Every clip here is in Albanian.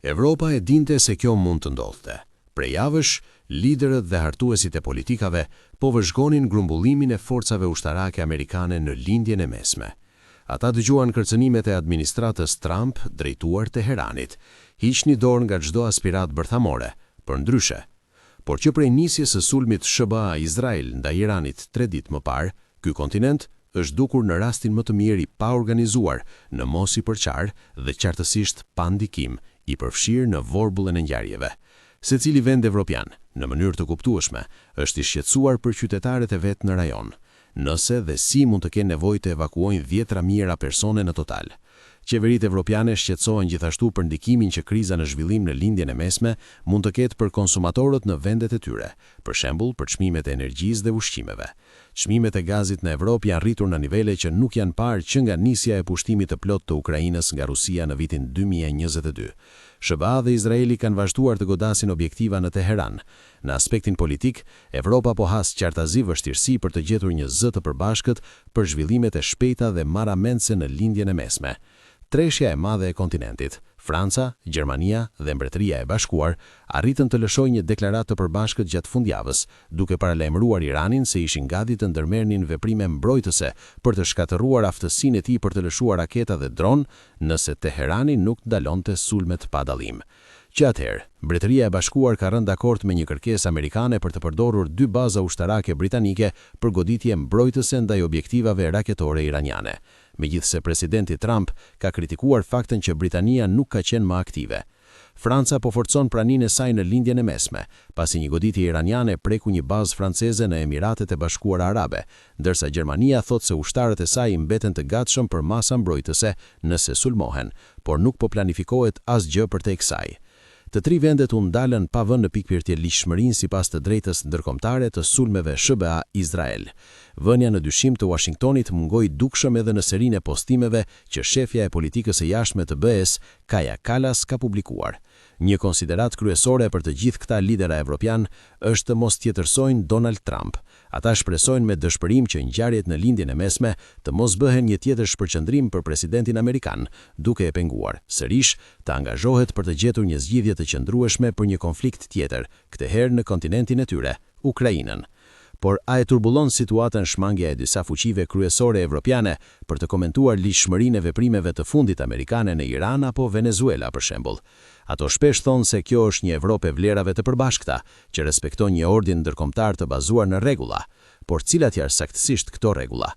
Evropa e dinte se kjo mund të ndodhte. Prej javësh, liderët dhe hartuesit e politikave po vëzhgonin grumbullimin e forcave ushtarake amerikane në lindjen e mesme. Ata dëgjuan kërcënimet e administratës Trump drejtuar Teheranit, hiqni dorë nga çdo aspirat bërthamore, përndryshe. Por që prej nisjes së sulmit SBA Izrael ndaj Iranit 3 ditë më parë, ky kontinent është dukur në rastin më të mirë i pa organizuar, në mos i përqar dhe qartësisht pa ndikim, i përfshirë në vorbullën e ngjarjeve. Secili vend evropian, në mënyrë të kuptueshme, është i shqetësuar për qytetarët e vet në rajon, nëse dhe si mund të kenë nevojë të evakuojnë 10.000 persone në total. Qeveritë evropiane shqetësohen gjithashtu për ndikimin që kriza në zhvillim në lindjen e mesme mund të ketë për konsumatorët në vendet e tyre, për shembull për çmimet e energjisë dhe ushqimeve. Çmimet e gazit në Evropë janë rritur në nivele që nuk janë parë që nga nisja e pushtimit të plot të Ukrainës nga Rusia në vitin 2022. SBA dhe Izraeli kanë vazhduar të godasin objektiva në Teheran. Në aspektin politik, Evropa po has qartazi vështirësi për të gjetur një zë të përbashkët për zhvillimet e shpejta dhe marramendse në lindjen e mesme. Treshja e madhe e kontinentit, Franca, Gjermania dhe Mbretëria e Bashkuar, arritën të lëshojnë një deklaratë të përbashkët gjatë fundjavës, duke paralajmëruar Iranin se ishin gati të ndërmerrnin veprime mbrojtëse për të shkatëruar aftësinë e tij për të lëshuar raketa dhe dron, nëse Teherani nuk ndalonte sulmet pa dallim. Që atëherë, Mbretëria e Bashkuar ka rënë dakord me një kërkesë amerikane për të përdorur 2 baza ushtarake britanike për goditje mbrojtëse ndaj objektivave raketore iraniane. Megjithse presidenti Trump ka kritikuar faktin që Britania nuk ka qenë më aktive. Franca po forcon praninë e saj në lindjen e mesme, pasi një goditje iraniane preku një bazë franceze në Emiratet e Bashkuara Arabe, ndërsa Gjermania thot se ushtarët e saj mbeten të gatshëm për masa mbrojtëse nëse sulmohen, por nuk po planifikohet asgjë përtej kësaj. Të 3 vendet u ndalën pa vënë në pikpirtje ligjshmërinë sipas të drejtës ndërkombëtare të sulmeve SBA Izrael. Vënia në dyshim të Washingtonit mungoi dukshëm edhe në serinë e postimeve që shefja e politikës së jashtme të BE-s, Kaja Kallas, ka publikuar. Një konsiderat kryesore për të gjithë këta lidera evropian është të mos tjetërsojnë Donald Trump. Ata shpresojnë me dëshpërim që ngjarjet në lindjen e mesme të mos bëhen një tjetër shpërqendrim për presidentin amerikan, duke e penguar sërish të angazhohet për të gjetur një zgjidhje të qëndrueshme për një konflikt tjetër, këtë herë në kontinentin e tyre, Ukrainën. Por a e turbullon situatën shmangja e disa fuqive kryesore evropiane për të komentuar ligjshmërinë e veprimeve të fundit amerikane në Iran apo Venezuela për shembull? Ato shpesh thonë se kjo është një Evropë e vlerave të përbashkëta, që respekton një ordin ndërkombëtar të bazuar në rregulla, por cilat janë saktësisht këto rregulla?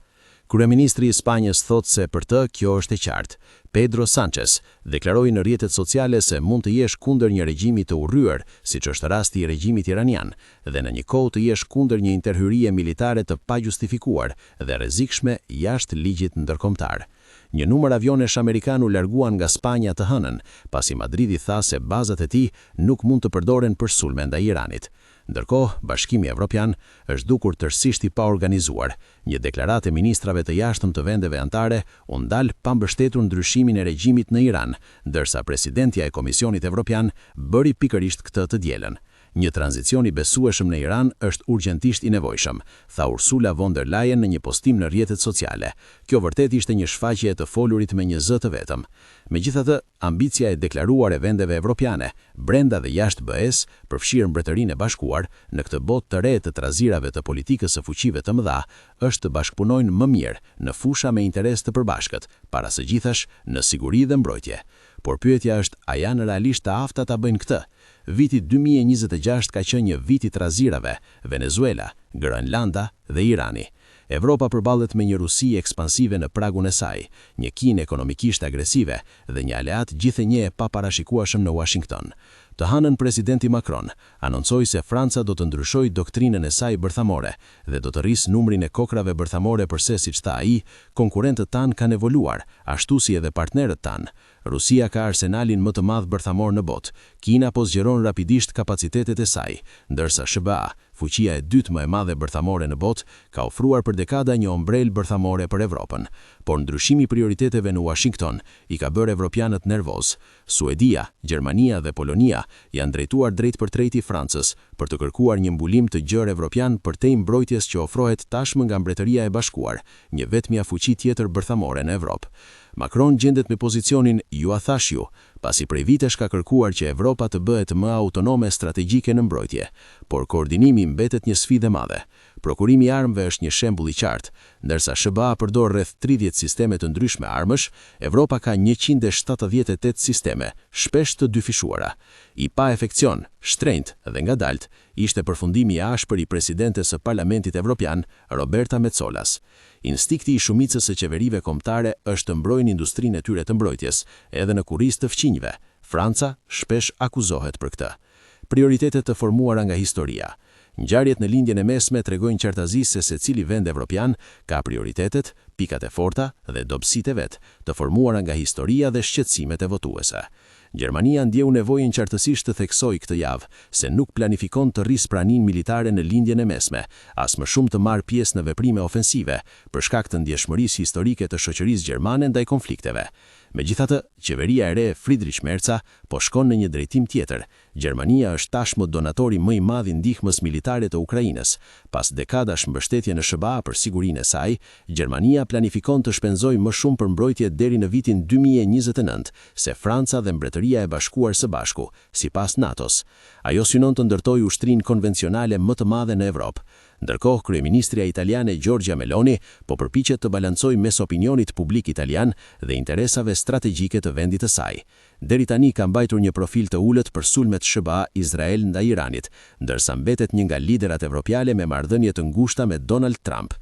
Kryeministri i Spanjës thotë se për të kjo është e qartë. Pedro Sánchez deklaroi në rrjetet sociale se mund të jesh kundër një regjimi të urryer, siç është rasti i regjimit iranian, dhe në një kohë të jesh kundër një interhyrie militare të pajustifikuar dhe rrezikshme jashtë ligjit ndërkombëtar. Një numër avionesh amerikan u larguan nga Spanja të hënën, pasi Madridi tha se bazat e tij nuk mund të përdoren për sulme ndaj Iranit. Ndërkohë, Bashkimi Evropian është dukur tërësisht i paorganizuar. Një deklaratë e ministrave të jashtëm të vendeve anëtare u ndal pa mbështetur ndryshimin e regjimit në Iran, ndërsa presidentja e Komisionit Evropian bëri pikërisht këtë të dielën. Një tranzicion i besueshëm në Iran është urgjentisht i nevojshëm, tha Ursula von der Leyen në një postim në rrjetet sociale. Kjo vërtet ishte një shfaqje e të folurit me një zë të vetëm. Megjithatë, ambicia e deklaruar e vendeve evropiane, brenda dhe jashtë BE-s, përfshirë Mbretërinë e Bashkuar, në këtë botë të re të trazirave të politikës së fuqive të mëdha, është të bashkëpunojnë më mirë në fusha me interes të përbashkët, para së gjithash në siguri dhe mbrojtje. Por pyetja është, a janë realisht të afta ta bëjnë këtë? Viti 2026 ka qenë një vit i trazirave, Venezuela, Grenlanda dhe Irani. Evropa përballet me një Rusi ekspansive në pragun e saj, një Kinë ekonomikisht agresive dhe një aleat gjithënjë e paparashikueshëm në Washington. Të hënën presidenti Macron anoncoi se Franca do të ndryshojë doktrinën e saj bërthamore dhe do të rrisë numrin e kokrave bërthamore përse, siç tha ai, konkurrentët tanë kanë evoluar, ashtu si edhe partnerët tanë. Rusia ka arsenalin më të madh bërthamor në botë. Kina po zgjeron rapidisht kapacitetet e saj, ndërsa SBA, fuqia e dytë më e madhe bërthamore në botë, ka ofruar për dekada një ombrelë bërthamore për Evropën. por ndryshimi i prioriteteve në Washington i ka bërë evropianët nervoz. Suedia, Gjermania dhe Polonia janë drejtuar drejt për drejti Francës për të kërkuar një mbulim të gjerë evropian përtej mbrojtjes që ofrohet tashmë nga Mbretëria e Bashkuar, një vetmja fuqi tjetër bërthamore në Evropë. Macron gjendet me pozicionin "ju a thash ju", pasi prej vitesh ka kërkuar që Evropa të bëhet më autonome strategjike në mbrojtje, por koordinimi mbetet një sfidë e madhe. Prokurimi i armëve është një shembull i qartë, ndërsa SBA përdor rreth 30 sisteme të ndryshme armësh, Evropa ka 178 sisteme, shpesh të dyfishuara. I pa efekcion, shtrenjtë dhe ngadalt, ishte përfundimi i ashpër i presidentes së Parlamentit Evropian, Roberta Metsolas. Instikti i shumicës së qeverive kombëtare është të mbrojnë industrinë e tyre të mbrojtjes, edhe në kurrizë të fqinjve. Franca shpesh akuzohet për këtë. Prioritetet të formuara nga historia. Ngjarjet në lindjen e mesme tregojnë qartësisht se secili vend evropian ka prioritetet, pikat e forta dhe dobësitë e vet, të formuara nga historia dhe shqetësimet e votuese. Gjermania ndjeu nevojën qartësisht të theksojë këtë javë se nuk planifikon të rrisë praninë militare në lindjen e mesme, as më shumë të marrë pjesë në veprime ofensive, për shkak të ndjeshmërisë historike të shoqërisë gjermane ndaj konflikteve. Megjithatë, qeveria e re e Friedrich Merza po shkon në një drejtim tjetër. Gjermania është tashmë donatori më i madh i ndihmës militare të Ukrainës. Pas dekadash mbështetje në SBA për sigurinë e saj, Gjermania planifikon të shpenzojë më shumë për mbrojtje deri në vitin 2029, se Franca dhe Mbretëria e Bashkuar së bashku, sipas NATO-s. Ajo synon të ndërtojë ushtrinë konvencionale më të madhe në Evropë. Ndërkohë, kryeministria italiane Giorgia Meloni po përpiqet të balancojë mes opinionit publik italian dhe interesave strategjike të vendit të saj. Deri tani ka mbajtur një profil të ulët për sulmet SBA Izrael ndaj Iranit, ndërsa mbetet një nga liderat evropiane me marrëdhënie të ngushta me Donald Trump.